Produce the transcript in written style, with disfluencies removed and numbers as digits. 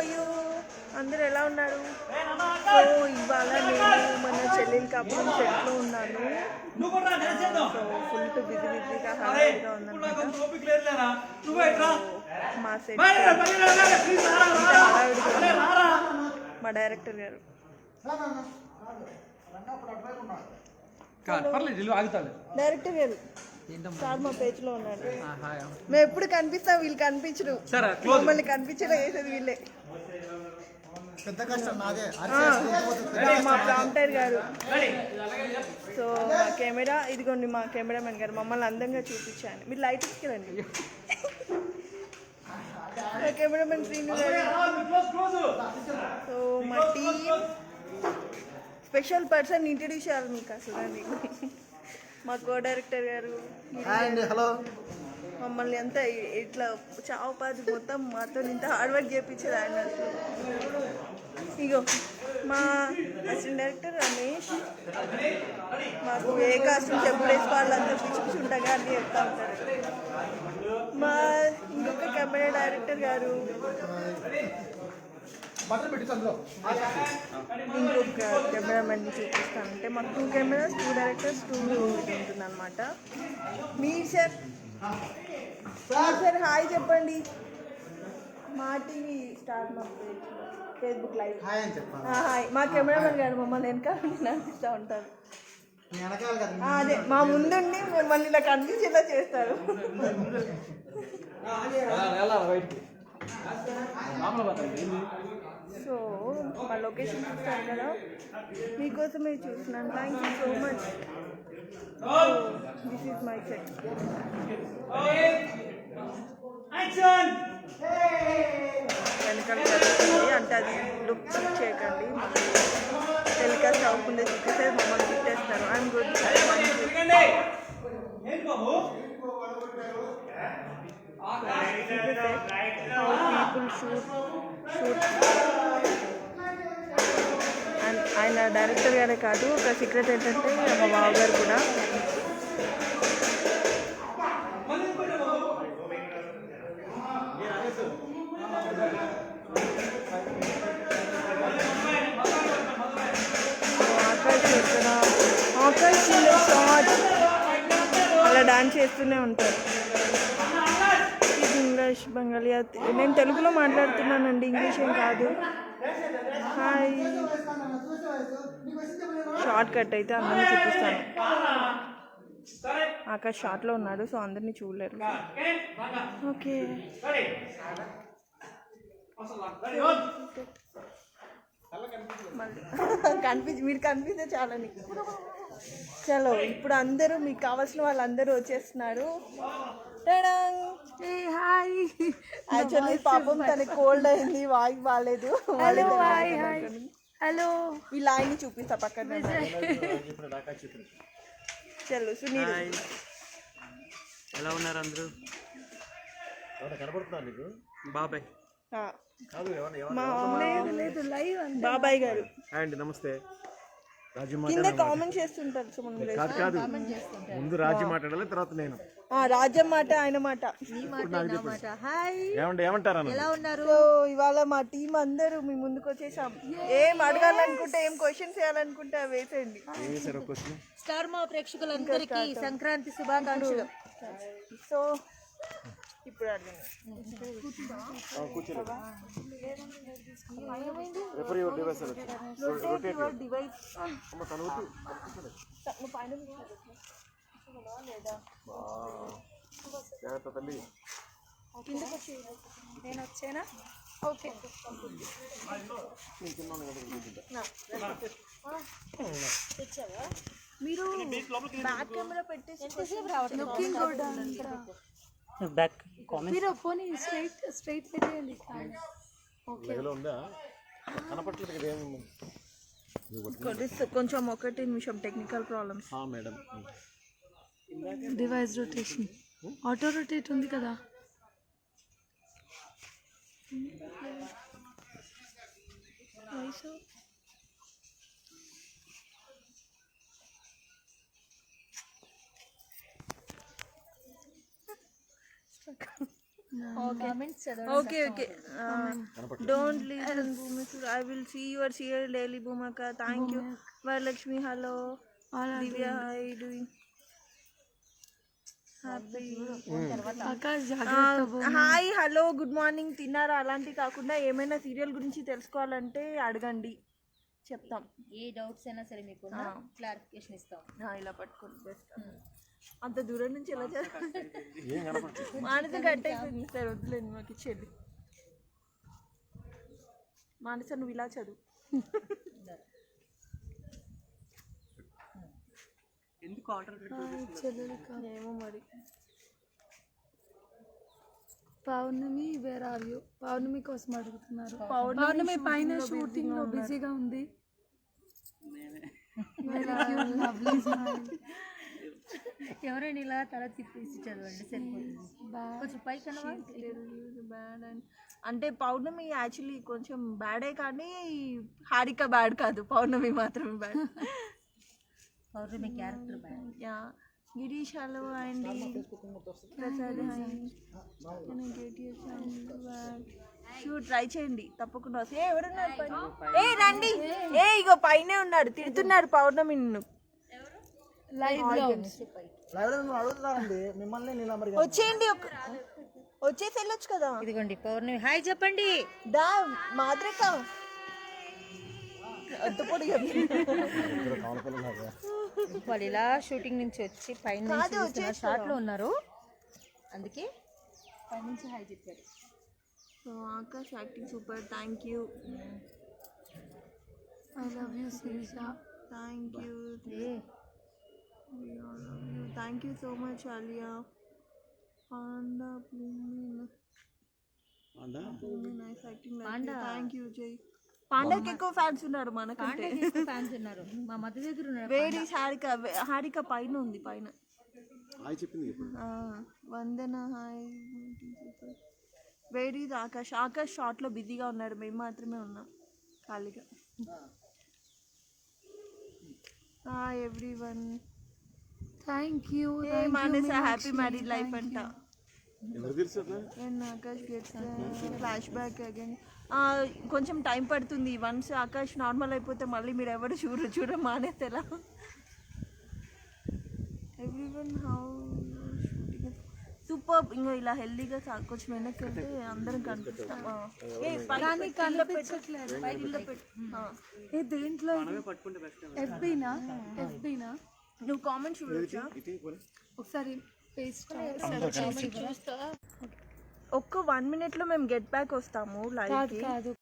For you. అందరూ ఎలా ఉన్నారు? సో ఇవాళ నేను మన చెల్లెలికి అప్పుడు సెట్లో ఉన్నాను. సో ఫుల్ బిజీగా హడావిడిగా ఉందన్నమాట. మా సెట్ హడావిడిగా మా డైరెక్టర్ గారు డైరెక్టర్ గారు సార్ మా పేజ్ లో ఉన్నాడు. మేము ఎప్పుడు కనిపిస్తాం, వీళ్ళు కనిపించరు. మమ్మల్ని కనిపించడం వేసేది వీళ్ళే. మా ప్రాంప్టర్ గారు. సో మా కెమెరా ఇదిగోండి, మా కెమెరామెన్ గారు మమ్మల్ని అందంగా చూపించాను. మీరు లైట్ తీసుకెళ్ళండి. మా కెమెరామెన్ శ్రీను గారు. సో మా టీమ్ స్పెషల్ పర్సన్ ఇంట్రడ్యూస్ చేయాలి మీకు అసలు. మా కో డైరెక్టర్ గారు. హలో. మమ్మల్ని అంతా ఇట్లా చావుపాది మొత్తం మాతో ఇంత హార్డ్ వర్క్ చేయించేది ఆయన. ఇగో మా అసిస్టెంట్ డైరెక్టర్ రమేష్. మాకు ఏ కాస్ట్యూమ్స్ ఎప్పుడు వేసుకోవాలి అంతా పిచ్చి పిచ్చి ఉంటాగా అన్నీ చెప్తా ఉంటారు. మా ఇంకొక కెమెరా డైరెక్టర్ గారు. ఇంకొక కెమెరామెన్ చూపిస్తానంటే మాకు 2 కెమెరాస్ 2 డైరెక్టర్స్ 2 ఉంటుంది అనమాట. మీరు సార్ హాయ్ చెప్పండి. మా టీవీ స్టార్ మా ఫేస్బుక్ లైవ్ హాయ్. మా కెమెరామెన్ గారు మమ్మల్ని వెనకాల నడిపిస్తూ ఉంటారు. అదే మా ముందుండి మిమ్మల్ని ఇలా కనిపించేలా చేస్తారు. సో మా లొకేషన్ చూస్తారు కదా, మీకోసమే చూస్తున్నాను. Thank you so much. This is my set. వెనకాల జరుగుతుంది అంటే అది లుక్ చెక్ చేయకండి. టెలికాస్ట్ అవ్వకుండా చూపిస్తే మమ్మల్ని తిట్టేస్తారు. I'm good. People shoot and ఆయన డైరెక్టర్ గారే కాదు, ఒక సీక్రెట్ ఏంటంటే మా బావగారు కూడా. ఆకాశ్ షార్ట్ అలా డాన్స్ చేస్తూనే ఉంటారు. ఇంగ్లీష్ బెంగాలీ నేను తెలుగులో మాట్లాడుతున్నానండి, ఇంగ్లీష్ ఏం కాదు. హాయ్. షార్ట్ కట్ అయితే అందరినీ చూపిస్తాను. ఆకాష్ షార్ట్లో ఉన్నాడు, సో అందరినీ చూడలేరు. ఓకే మీరు కనిపిస్తే చాలని. చలో ఇప్పుడు అందరూ మీకు కావాల్సిన వాళ్ళందరూ వచ్చేస్తున్నారు. హాయ్. యాక్చువల్లీ పాపం తనకి కోల్డ్ అయింది, వాయిస్ బాగాలేదు. హలో. వీళ్ళ ఆయన్ని చూపిస్తా పక్కన. చలో సునీల్ ఎలా ఉన్నారు అందరూ? కనబడుతున్నారు నీకు? బాబాయ్ బాబాయ్ గారు అండి. నమస్తే. కింద కామెంట్ చేస్తుంటారు. కాదు ముందు రాజ్యం మాట్లాడాలి, తర్వాత నేను. రాజ్యం మాట ఆయన మాట. ఏమంటారా? ఎలా ఉన్నారు? ఇవాళ మా టీం అందరూ మీ ముందుకు వచ్చేసాం. ఏం అడగాలనుకుంటే, ఏం క్వశ్చన్స్ వేయాలనుకుంటే అవి వేసేయండి. స్టార్ మా ప్రేక్షకులందరికీ సంక్రాంతి శుభాకాంక్షలు. సో ఇప్పుడు అడగండి. నేను వచ్చానా? ఓకే. మీరు బ్యాక్ కెమెరా పెట్టేసి మీరు పోనీ స్ట్రైట్ పెట్టేయండి. కొంచెం 1 నిమిషం technical problems. Device rotation auto rotate ఉంది కదా. Okay okay don't listen Bhoomika I will see your serial daily Bhoomika thank you Varalakshmi hello Divya hi doing happy Akash జాగ్రత్త. హాయ్ హలో గుడ్ మార్నింగ్ తిన్నారా అలాంటివి కాకుండా ఏమైనా సీరియల్ గురించి తెలుసుకోవాలంటే అడగండి చెప్తాం. ఏ డౌట్స్ అయినా సరే మీకు క్లారిఫికేషన్ ఇస్తాం. ఇలా పట్టుకోండి బెస్ట్. అంత దూరం నుంచి ఎలా చదువు మానస గట్ట అయిపోయింది సార్ వద్దులేండి మాకు ఇచ్చేది. మానస నువ్వు ఇలా చదువు. ఏమో మరి. పౌర్ణమి వేర్ ఆర్ యూ? పౌర్ణమి కోసం అడుగుతున్నారు. పౌర్ణమి పైన షూటింగ్ లో బిజీగా ఉంది. ఎవరైనా ఇలా తల తిప్పేసి చదవండి సరిపోతుంది. కొంచెం పైకనవా బ్యాడ్ అంటే పౌర్ణమి యాక్చువల్లీ కొంచెం బ్యాడే కానీ హారిక బ్యాడ్ కాదు, పౌర్ణమి మాత్రమే bad. Pournami character bad. Yeah Girish hello అండి ప్రసాద్ షూట్ ట్రై చేయండి తప్పకుండా వస్తాయి. ఎవరున్నారు పైన? ఏ రండి, ఏ ఇగో పైనే ఉన్నాడు తిడుతున్నాడు పౌర్ణమి నిన్ను. వచ్చేయండి వచ్చేసి వెళ్ళొచ్చు కదా. ఇదిగోండి పౌర్ణమి హాయ్ చెప్పండి. దా మాద్రిక అడ్డుపడి వాళ్ళు ఇలా షూటింగ్ నుంచి వచ్చి పైన షార్ట్ లో ఉన్నారు, అందుకే పైనుంచి హాయ్ చెప్పారు. So Akash acting super thank you. I love you Sirisha. Thank you thank you so much Alia. Panda nice acting thank you Jai. పాండాకి ఎక్కువ ఫ్యాన్స్ ఉన్నారు మనకంటే. ఫ్యాన్స్ ఉన్నారు మా మధ్య దగ్గర ఉన్నారు. వేడి హారిక హారిక పైన ఉంది పైన. వందన హాయ్. వేడి ఆకాష్ ఆకాష్ షార్ట్లో బిజీగా ఉన్నాడు, మేము మాత్రమే ఉన్నాం ఖాళీగా. Hi everyone. Thank you. మానేస హ్యాపీ మ్యారీడ్ లైఫ్ అంట. Akash gets flashback again. కొంచెం టైం పడుతుంది. వన్స్ ఆకాష్ నార్మల్ అయిపోతే మళ్ళీ మీరు ఎవరు చూడ మానేస్తే ఎలా. Everyone how super. ఇంకా ఇలా హెల్దీగా కొంచెం వెనక్కి వెళ్తే అందరం కనిపిస్తాం. దేంట్లో ఎఫ్బీనా నువ్వు కామెంట్ చూడొచ్చా ఒకసారి పేస్ట్ ఒక్క 1 minute లో మేము గెట్ బ్యాక్ వస్తాము లైవ్. కాదు